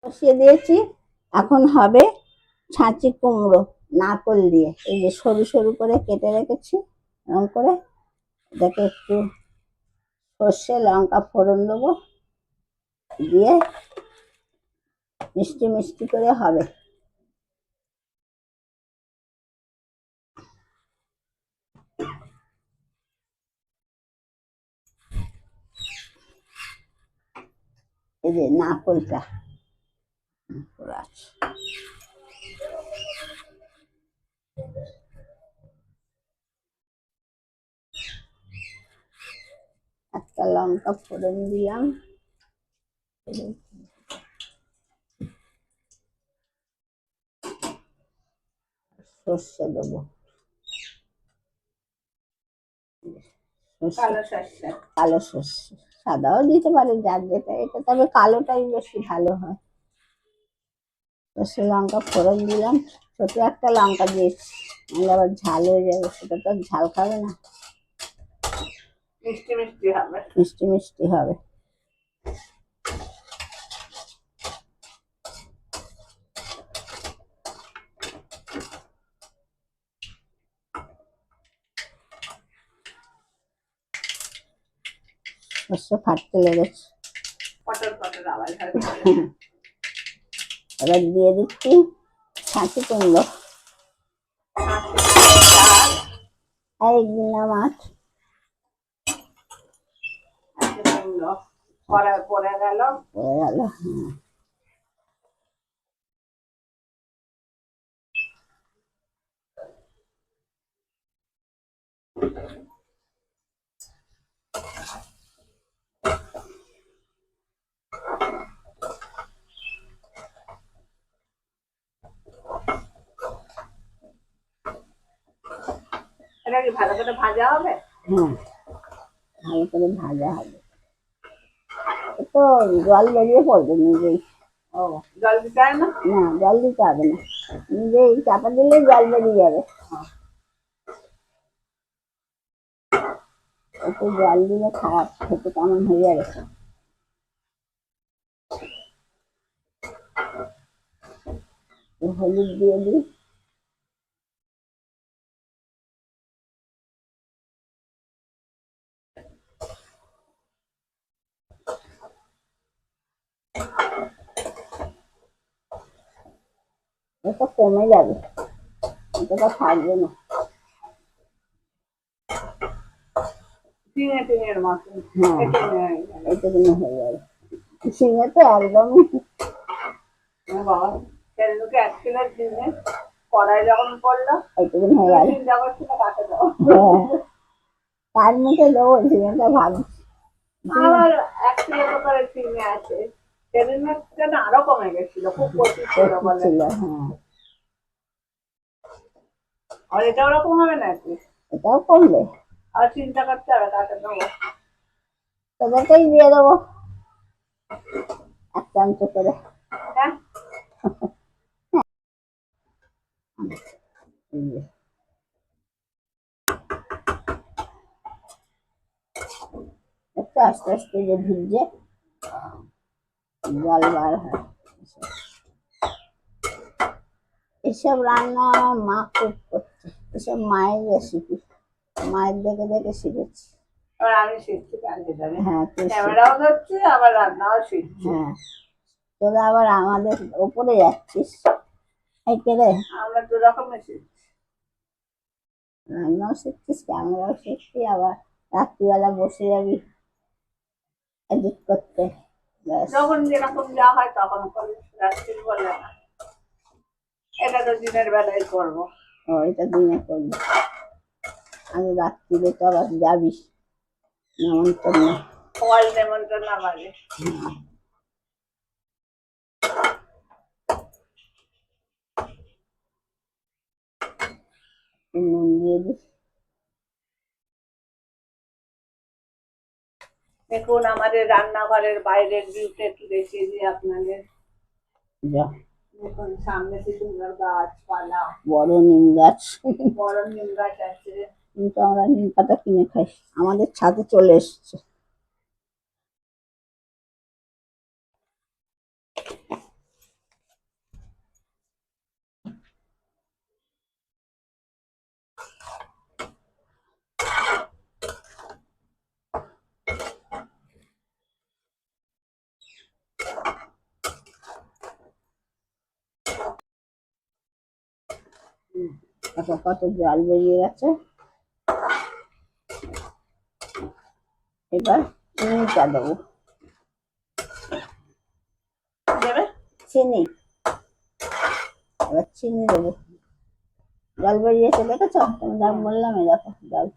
বসিয়ে দিয়েছি। এখন হবে ছাঁচি কুমড়ো নারকোল দিয়ে, এই যে সরু সরু করে কেটে রেখেছি এরকম করে। এটাকে একটু সর্ষে লঙ্কা ফোড়ন দেবো, দিয়ে মিষ্টি মিষ্টি করে হবে। এই যে নারকোলটা আছে, একটা লঙ্কা ফোড়ন দিলাম, সর্ষে দেবো, কালো সর্ষে, সাদাও দিতে পারে যার যেটা, এটা তবে কালোটাই বেশি ভালো হয়। সর্ষে লঙ্কা ফোড়ন দিলাম, ছোট একটা লঙ্কা দিয়েছি, নাহলে আবার ঝাল হয়ে যাবে, সেটা তো ঝাল খাবে না, মিষ্টি মিষ্টি হবে, মিষ্টি মিষ্টি হবে। সর্ষে ফাটতে লেগেছে, পটল পটল আওয়াজ হয়। এবার দিয়ে দিচ্ছি ছাঁচি কুমড়ো, এই গিনা মাছ পড়ে গেল। এটা কি ভালো করে ভাজা হবে? হ্যাঁ, ভালো করে ভাজা হবে। তো জল বেরিয়ে পড়বে নিজেই। ও, জল দিতে হবে না? না, জল দিতে হবে না, নিজেই চাপা দিলে জল বেরিয়ে যাবে। একটু জল দিলে খারাপ, খেতে কেমন হয়ে যাবে। হলুদ দিয়ে দিই, এটা কমে যাবে, এটা থাকবে না। ঝিঙে টিঙের মতো, হ্যাঁ এইটুকুনি হয়ে যাবে। ঝিঙে তো একদমই বাবা, সেদিনকে 1 কিলো ঝিঙে কড়াই যখন পড়লো এইটুকুনি হয়ে গেল, চিন্তা করছিল কাকে দেবো, তার মুখে দেবো ঝিঙেটা ভাবছি। আমার 1 কিলো করে ঝিঙে আছে, সেদিন আরো কমে গেছিল, খুব প্রচুর ছিল। হ্যাঁ, আর এটা ওরকম হবে নাকি? এটাও কমবে, আর চিন্তা করতে হবে কাকে দেবো, তোদেরকেই দিয়ে দেবো 1 চামচ করে। হ্যাঁ, একটু আস্তে আস্তে যে ভিজে জল বার হয়। এসব রান্না মা খুব করছে, এসব মায়ের রেসিপি, মায়ের দেখে দেখে শিখেছি। আর আমি শিখছি, হ্যাঁ ক্যামেরাও ধরছি আবার রান্নাও শিখছি। হ্যাঁ, তোরা আবার আমাদের ওপরে যাচ্ছিস, আমরা 2 রকমের শিখছি, রান্নাও শিখছিস, ক্যামেরাও শিখছি, আবার রাত্রিবেলা বসে যাবি এডিট করতে, যখন যেরকম যা হয় তখন করি, রাত্রি বলে না। এটা তো দিনের বেলায় করবো। ও, এটা দিনে করবি, আমি রাত্রিরে তো আবার যাবি নেমন্তন্ন, ফল নেমন্তন্ন আমাকে। নুন দিয়ে দিস। দেখুন আমাদের রান্নাঘরের বাইরের ভিউটা একটু দেখিয়ে দিই আপনাদের। দেখুন সামনে কি সুন্দর গাছপালা, বড় নিম গাছ, বড় নিম গাছ আছে, কিন্তু আমরা নিম পাতা কিনে খাই, আমাদের ছাদে চলে এসছে। দেখো কত জল বেরিয়ে গেছে। এবার চিনিটা দেবো, চিনি, এবার চিনি দেবো। জল বেরিয়েছে দেখেছো? তুমি যা বললাম, দেখো জল।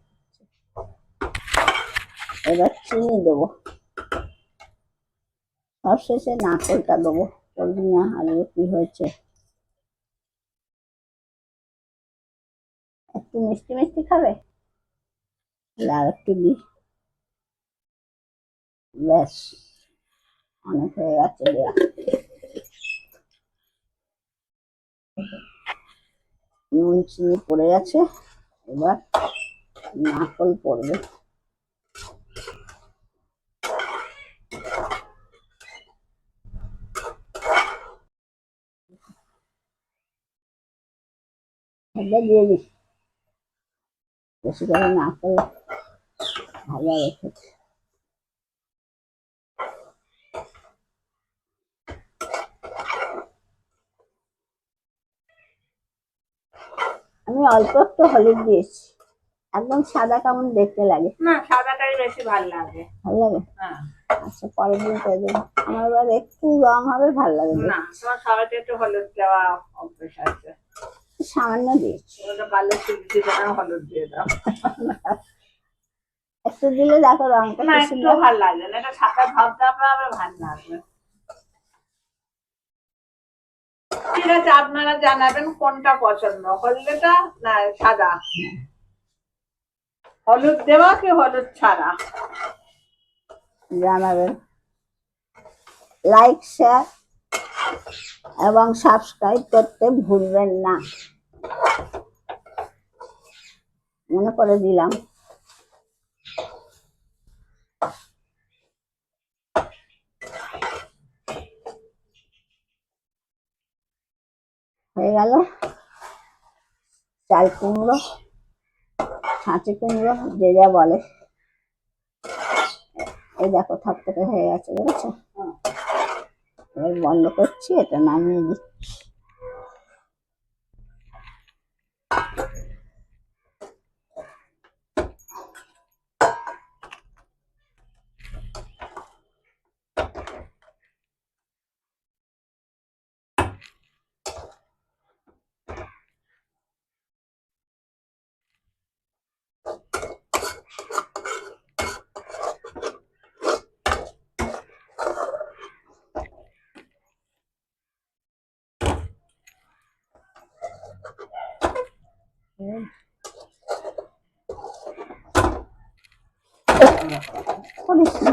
এবার চিনি দেবো, সবশেষে নারকেলটা দেবো। বলবি না আলু কি হয়েছে, একটু মিষ্টি মিষ্টি খাবে, আর একটু দিই। ব্যাস, অনেক হয়ে গেছে দেওয়া। নুন চিনি পড়ে গেছে, এবার নারকেল পড়বে। এবার দিয়ে দিস, বেশি করে নারকেল ভাজা রেখেছি। আমি অল্প একটু হলুদ দিয়েছি, একদম সাদা কেমন দেখতে লাগে। না, সাদাটাই বেশি ভালো লাগে। ভালো লাগে? হ্যাঁ। আচ্ছা, পরের দিন করে দেবো। আমার এবার একটু রং হবে, ভালো লাগে। না, তোমার সবাইতে একটু হলুদ দেওয়া অভ্যেস আছে। সামান্য দিয়েছি, ওটা ভালো দিবে না, হলুদ দিয়ে দাও। একটু দিলে দেখো রংটা না, কি একটু সুন্দর। ভালো লাগবে না, এটা সাদা ভাব যাবে, আবার ভালো লাগবে। ঠিক আছে, আপনারা জানাবেন কোনটা পছন্দ, হলুদটা না সাদা, হলুদ দেওয়া কি হলুদ ছাড়া। জানাবেন। লাইক, শেয়ার এবং সাবস্ক্রাইব করতে ভুলবেন না, মনে করে দিলাম। হয়ে গেল চাল কুমড়ো, ছাঁচি কুমড়ো যে যা বলে। এই দেখো থকথকে হয়ে গেছে, দেখেছো? এবার বন্ধ করছি, এটা নামিয়ে দিচ্ছি। করিস না।